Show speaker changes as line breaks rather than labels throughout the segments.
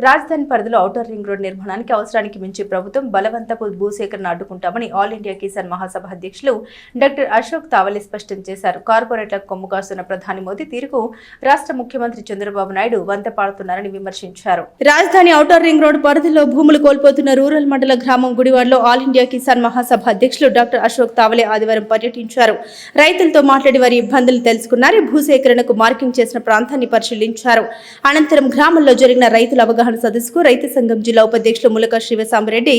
రాజధాని పరిధిలో outer ring road నిర్మాణానికి అవసరానికి మించి ప్రభుత్వం బలవంతపు భూసేకరణ అడ్డుకుంటామని ఆల్ ఇండియా కిసాన్ మహాసభ అధ్యక్షులు డాక్టర్ అశోక్ తావలే స్పష్టం చేశారు. కార్పొరేట్లకు కొమ్ము కాస్తున్న ప్రధాని మోదీ తీరుకు రాష్ట్ర ముఖ్యమంత్రి చంద్రబాబు నాయుడు వంతపాడుతున్నారని విమర్శించారు. రాజధాని ఔటర్ రింగ్ రోడ్ పరిధిలో భూములు కోల్పోతున్న రూరల్ మండల గ్రామం గుడివాడలో ఆల్ ఇండియా కిసాన్ మహాసభ అధ్యక్షులు డాక్టర్ అశోక్ తావలే ఆదివారం పర్యటించారు. రైతులతో మాట్లాడి వారి ఇబ్బందులు తెలుసుకున్నారు. భూసేకరణకు మార్కింగ్ చేసిన ప్రాంతాన్ని పరిశీలించారు. అనంతరం గ్రామంలో జరిగిన రైతుల అవగాహన సదస్సుకు రైతు సంఘం జిల్లా ఉపాధ్యక్షులు ములక శివసాంబరెడ్డి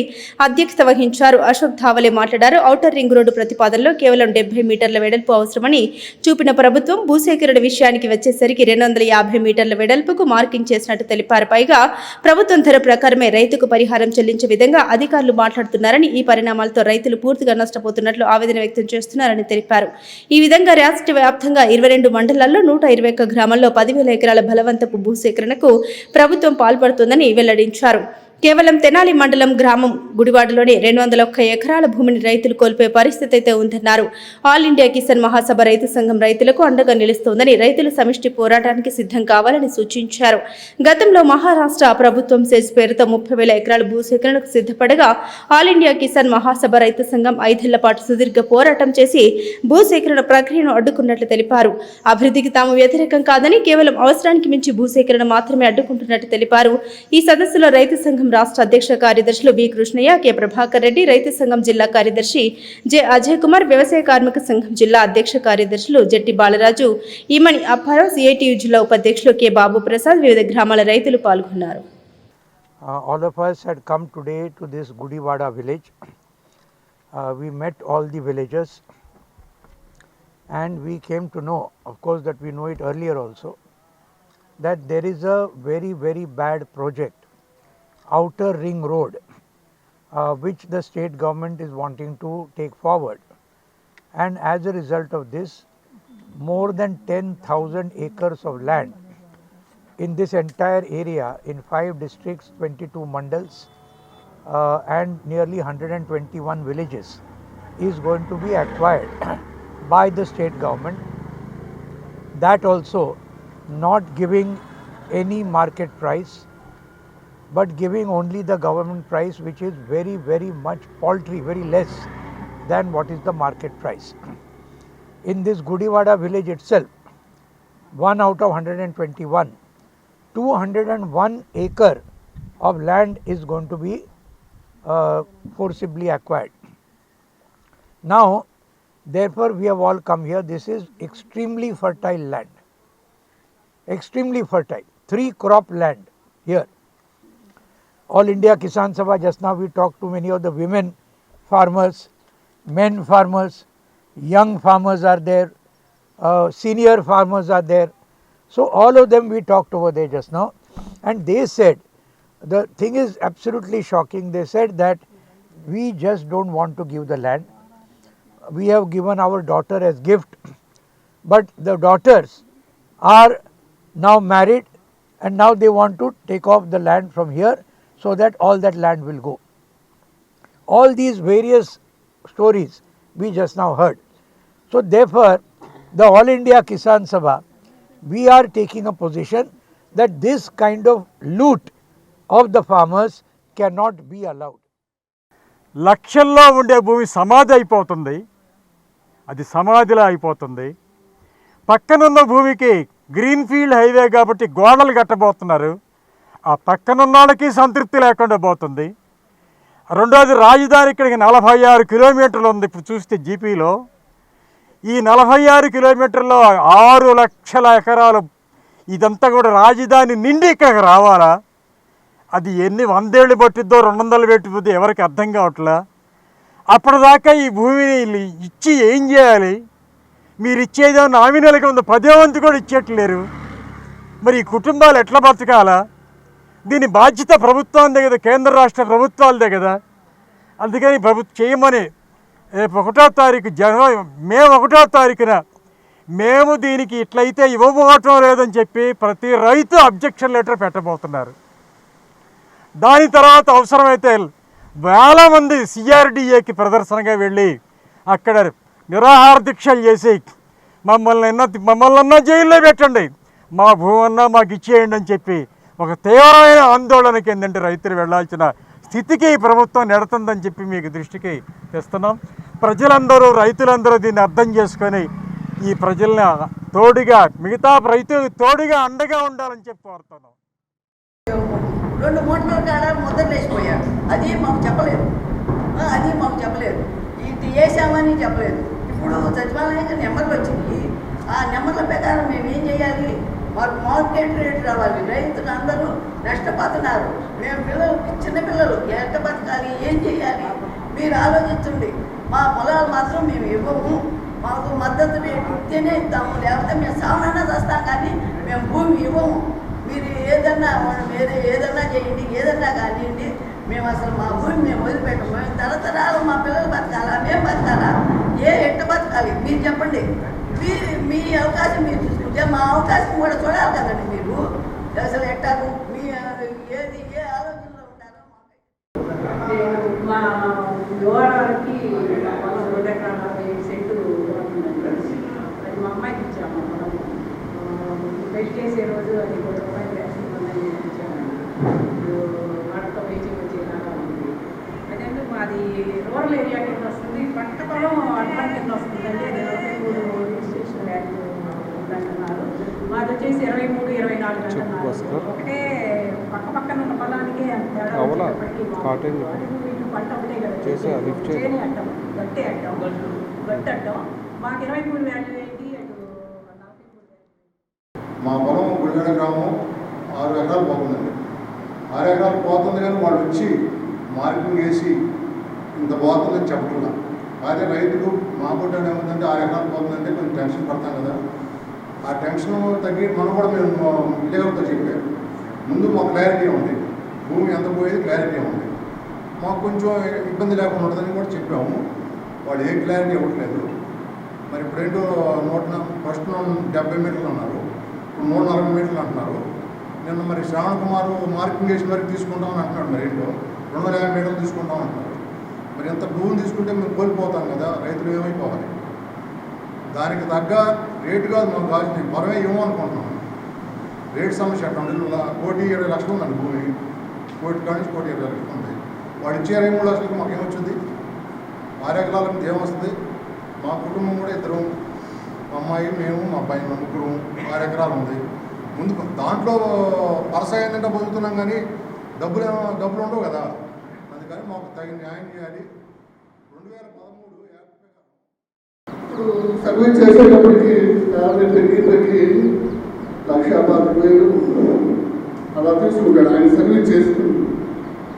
అధ్యక్షత వహించారు. అశోక్ తావలే మాట్లాడారు. ఔటర్ రింగ్ రోడ్డు ప్రతిపాదనలో కేవలం 70 మీటర్ల వెడల్పు అవసరమని చూపిన ప్రభుత్వం భూసేకరణ విషయానికి వచ్చేసరికి 250 మీటర్ల వెడల్పుకు మార్కింగ్ చేసినట్టు తెలిపారు. పైగా ప్రభుత్వం ధర ప్రకారమే రైతుకు పరిహారం చెల్లించే విధంగా అధికారులు మాట్లాడుతున్నారని, ఈ పరిణామాలతో రైతులు పూర్తిగా నష్టపోతున్నట్లు ఆవేదన వ్యక్తం చేస్తున్నారని తెలిపారు. ఈ విధంగా రాష్ట్ర వ్యాప్తంగా 22 మండలాల్లో 121 గ్రామాల్లో 10,000 ఎకరాల బలవంతపు భూసేకరణకు ప్రభుత్వం పాల్పడుతుందని వెల్లడించారు. కేవలం తెనాలి మండలం గ్రామం గుడివాడలోని 201 ఎకరాల భూమిని రైతులు కోల్పోయే పరిస్థితి అయితే ఉందన్నారు. ఆల్ ఇండియా కిసాన్ మహాసభ రైతు సంఘం రైతులకు అండగా నిలుస్తోందని, రైతులు సమిష్టి పోరాటానికి సిద్ధం కావాలని సూచించారు. గతంలో మహారాష్ట్ర ప్రభుత్వం సెజ్ పేరుతో 30,000 ఎకరాల భూసేకరణకు సిద్ధపడగా ఆల్ ఇండియా కిసాన్ మహాసభ రైతు సంఘం 5 ఏళ్ల పాటు సుదీర్ఘ పోరాటం చేసి భూసేకరణ ప్రక్రియను అడ్డుకున్నట్లు తెలిపారు. అభివృద్ధికి తాము వ్యతిరేకం కాదని, కేవలం అవసరానికి మించి భూసేకరణ మాత్రమే అడ్డుకుంటున్నట్టు తెలిపారు. ఈ సదస్సులో రైతు సంఘం రాష్ట్ర అధ్యక్ష కార్యదర్శులు వి కృష్ణయ్య, కె ప్రభాకర్ రెడ్డి, రైతు సంఘం జిల్లా కార్యదర్శి జె అజయ్ కుమార్, వ్యవసాయ కార్మిక సంఘం జిల్లా అధ్యక్ష కార్యదర్శులు జెట్టి బాలరాజు, ఈమణి అప్పారావు, సిఐటియు జిల్లా ఉపాధ్యక్షులు కె బాబు ప్రసాద్, వివిధ గ్రామాల రైతులు పాల్గొన్నారు.
All of us had come today to this Gudivada village. We met all the villagers and we came to know, of course that we know it earlier also, that there is a very bad project, outer ring road, which the state government is wanting to take forward, and as a result of this more than 10,000 acres of land in this entire area in 5 districts, 22 mandals and nearly 121 villages is going to be acquired by the state government, that also not giving any market price but giving only the government price, which is very much paltry, very less than what is the market price. In this Gudivada village itself, 1 out of 121, 201 acre of land is going to be forcibly acquired. Now, therefore, we have all come here. This is extremely fertile land, extremely fertile, 3 crop land here. All India Kisan Sabha, just now we talked to many of the women farmers, men farmers, young farmers are there, senior farmers are there. So all of them we talked over there just now, and they said, the thing is absolutely shocking, they said that we just don't want to give the land. We have given our daughter as gift, but the daughters are now married and now they want to take off the land from here, so that all that land will go. All these various stories we just now heard. So therefore, the All India Kisan Sabha, we are taking a position that this kind of loot of the farmers cannot be allowed.
లక్షల్లో ఉండే భూమి సమాధి అయిపోతుంది, అది సమాధిలా అయిపోతుంది. పక్కనున్న భూమికి green field highway కాబట్టి గోడలు కట్టబోతున్నారు, ఆ పక్కనున్న వాళ్ళకి సంతృప్తి లేకుండా పోతుంది. రెండోది, రాజధాని ఇక్కడికి 46 కిలోమీటర్లు ఉంది. ఇప్పుడు చూస్తే జీపీలో ఈ 46 కిలోమీటర్లో 6 లక్షల ఎకరాలు, ఇదంతా కూడా రాజధాని నిండి ఇక్కడికి రావాలా? అది ఎన్ని 100 ఏళ్ళు పట్టిద్దో 200 పట్టిద్దో ఎవరికి అర్థం కావట్లా. అప్పటిదాకా ఈ భూమిని ఇచ్చి ఏం చేయాలి? మీరు ఇచ్చేదో నామినల్గా ఉంది, 10వ వంతు కూడా ఇచ్చేట్లేరు. మరి ఈ కుటుంబాలు ఎట్లా బతకాలా? దీని బాధ్యత ప్రభుత్వందే కదా, కేంద్ర రాష్ట్ర ప్రభుత్వాలదే కదా. అందుకని ప్రభుత్వం చేయమని రేపు 1వ తారీఖు మే 1వ తారీఖున మేము దీనికి ఇట్లయితే ఇవ్వబోవటం లేదని చెప్పి ప్రతి రైతు అబ్జెక్షన్ లెటర్ పెట్టబోతున్నారు. దాని తర్వాత అవసరమైతే వేల మంది సిఆర్డీఏకి ప్రదర్శనగా వెళ్ళి అక్కడ నిరాహార దీక్షలు చేసి మమ్మల్ని జైల్లో పెట్టండి, మా భూమన్నా మాకు ఇచ్చేయండి అని చెప్పి ఒక తీవ్రమైన ఆందోళనకి ఏంటంటే రైతులు వెళ్లాల్సిన స్థితికి ఈ ప్రభుత్వం నెడుతుందని చెప్పి మీకు దృష్టికి తెస్తున్నాం. ప్రజలందరూ రైతులందరూ దీన్ని అర్థం చేసుకొని ఈ ప్రజల్ని తోడుగా మిగతా రైతులకు తోడుగా అండగా ఉండాలని చెప్పి కోరుతున్నాం.
2 మూటల కాడ ముద్రలు వేసిపోయారు. అది మాకు చెప్పలేదు. ఇది వేసామని చెప్పలేదు. ఇప్పుడు సచివాలయంగా నెంబర్లు వచ్చింది. ఆ నెంబర్ల ప్రకారం మేము ఏం చేయాలి? మాకు మార్కెట్ రేట్ రావాలి. రైతులు అందరూ నష్టపోతున్నారు. మేము చిన్నపిల్లలు ఎట్ట బతకాలి, ఏం చేయాలి మీరు ఆలోచించండి. మా పొలాలు మాత్రం మేము ఇవ్వము. మాకు మద్దతు రేటు ఇస్తేనే ఇద్దాము, లేకపోతే మేము సామాన్య చేస్తాం కానీ మేము భూమి ఇవ్వము. మీరు ఏదన్నా చేయండి, ఏదన్నా కానివ్వండి, మేము అసలు మా భూమి మేము వదిలిపెట్టము. మేము తరతరాలు మా పిల్లలు బతకాలా, మేము బతకాలా, ఎట్ట బతకాలి మీరు చెప్పండి. మీ అవకాశం మీరు చూసుకుంటే మా అవకాశం కూడా చూడాలి కదండి. మీరు అసలు ఎట్టాకు మీ ఏ ఆలోచనలో ఉంటారో
మా యువరానికి 2 ఎకరాల 40 సెంట్లు అది మా అమ్మాయికి ఇచ్చాము. పెళ్లి చేసే రోజు అది ₹1 ఇచ్చాము. వాటితో వేచింగ్ వచ్చేలాగా ఉంది. అదే మాది రూరల్ ఏరియా కింద వస్తుంది. పంట పొలం అడ్వాన్స్ కింద వస్తుందండి. అది 43 రిజిస్ట్రేషన్ వాల్యూ ఉందంటున్నారు. మాది వచ్చేసి 23, 24 అంటున్నారు. ఒకటే పక్కన ఉన్న పొలానికి పంట ఒకటే కదా చేని అడ్డం గట్టి అడ్డం మాకు 23 వాల్యూ ఏంటి, అటు 43.
మా పొలం గుడిగడ గ్రామం 6 ఎకరాలు పోతుందండి. 6 ఎకరాలు పోతుంది కానీ వాళ్ళు వచ్చి మార్కింగ్ వేసి ఇంత పోతుందని చెప్పట్లా. అదే రైతులు మా పుట్టాడు ఏముందంటే 6 ఎకరాలు పోతుందంటే కొంచెం టెన్షన్ పడతాం కదా. ఆ టెన్షన్ తగ్గి మనం కూడా మేము విలేకరులతో చెప్పాము. ముందు మాకు క్లారిటీ ఉంది, భూమి ఎంత పోయేది క్లారిటీ ఉంది, మాకు కొంచెం ఇబ్బంది లేకుండా ఉంటుందని కూడా చెప్పాము. వాళ్ళు ఏ క్లారిటీ ఇవ్వట్లేదు. మరి ఇప్పుడేంటో ఫస్ట్ 70 మీటర్లు అన్నారు, ఇప్పుడు 140 మీటర్లు అంటున్నారు. నిన్న మరి శ్రావణ్ కుమార్ మార్కింగ్ వేసి మరి తీసుకుంటామని అంటున్నాడు. మరి ఏంటో 250 మీటర్లు తీసుకుంటాం అంటున్నారు. మరి ఎంత భూమిని తీసుకుంటే మేము కోల్పోతాం కదా, రైతులు ఏమైపోవాలి. దానికి తగ్గ రేటు కాదు మాకు కావాల్సింది, పొలమే ఇవ్వమనుకుంటున్నాం. రేటు సమస్య అట్లా 1,20,00,000 ఉందండి భూమి. 1 కాడి నుంచి 1,20,00,000 ఉంది. వాడు ఇచ్చే 23 లక్షలకి మాకు ఏమొచ్చింది? 6 ఎకరాల మీద ఏమొస్తుంది? మా కుటుంబం కూడా 2, మా అమ్మాయి, మేము, మా అబ్బాయి, మా ముగ్గురు 6 ఎకరాలు ఉంది. ముందు దాంట్లో పరసాయంగా పొందుతున్నాం కానీ డబ్బులు ఉండవు కదా. అందుకని మాకు తగిన న్యాయం చేయాలి. 2013
ఇప్పుడు సర్వే చేసేటప్పటికి యాభై తగ్గి 1,50,000 అలా తీసుకుంటాడు. ఆయన సర్వే చేసుకుంటాడు.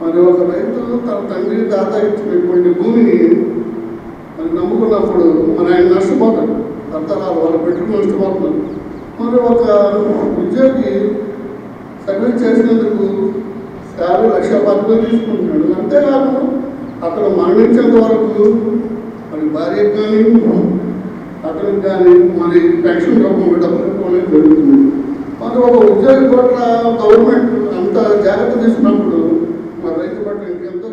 మరి ఒక రైతు తన తండ్రి తాత ఇచ్చినటువంటి భూమిని మరి నమ్ముకున్నప్పుడు మరి ఆయన నష్టపోతాడు. తరతరాలు వాళ్ళు పెట్టుకుని నష్టపోతున్నారు. మరి ఒక ఉద్యోగి సర్వే చేసినందుకు 50,10,000 తీసుకుంటున్నాడు. అంతేకాదు అక్కడ మరణించేంత వరకు మరి భార్యకు కానీ అతనికి కానీ మరి పెన్షన్ రూపంలో డబ్బులు ఇవ్వడం జరుగుతుంది. మరి ఒక ఉద్యోగి పట్ల గవర్నమెంట్ అంత జాగ్రత్త తీసుకున్నప్పుడు మరి రైతు పట్ల ఎంతో